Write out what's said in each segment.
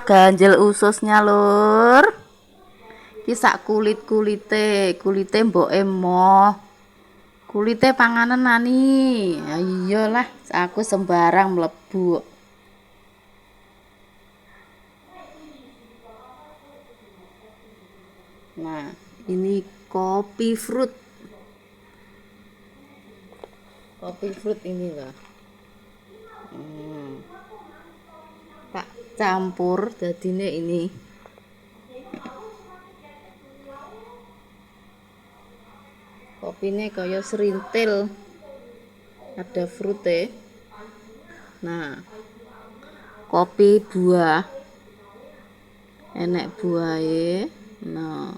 ganjel ususnya lur. Iki sak kulite mbok emoh. Kulite panganan nani. Ya iyalah, aku sembarang mlebu. Nah, ini kopi fruit. Kopi fruit ini loh. Tak campur dadine ini. Kopine kaya serintil. Ada fruite. Nah, kopi buah. Enek buahe. Nah.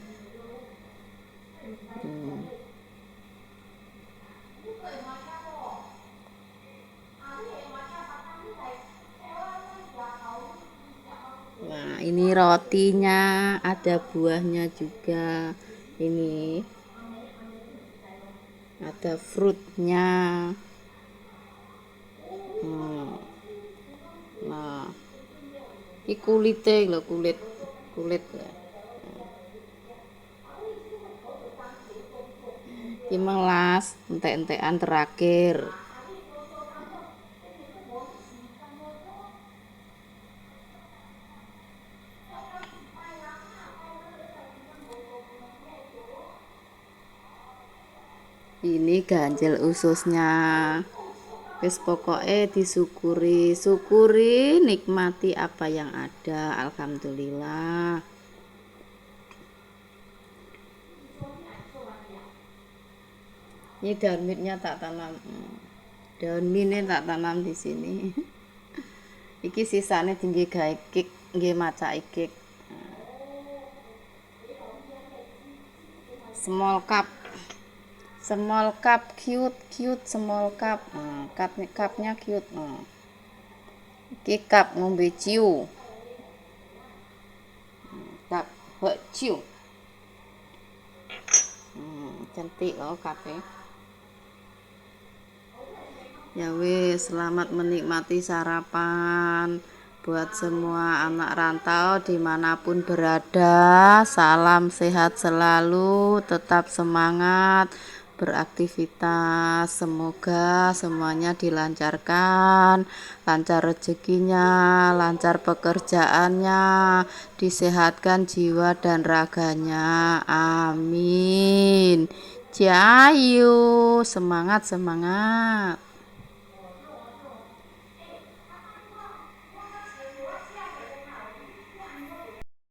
Nah, ini rotinya, ada buahnya juga. Ini ada fruitnya. Nah, ini kulite loh, kulit ya. Ini melas, entek-entekan terakhir. Ini ganjel ususnya. Wis pokoknya syukuri, nikmati apa yang ada. Alhamdulillah. Ini daun mintnya tak tanam. Daun mintnya tak tanam di sini. Iki sisane tinggi gawe cake, nggih macake cake. Small cup cute small cup. Cupnya cute. Iki cup ngombe ciu. Cup buat ciu. Cantik loh cupnya. Ya wis, selamat menikmati sarapan buat semua anak rantau dimanapun berada. Salam sehat selalu, tetap semangat beraktivitas. Semoga semuanya dilancarkan, lancar rezekinya, lancar pekerjaannya, disehatkan jiwa dan raganya. Amin. Jayu, semangat.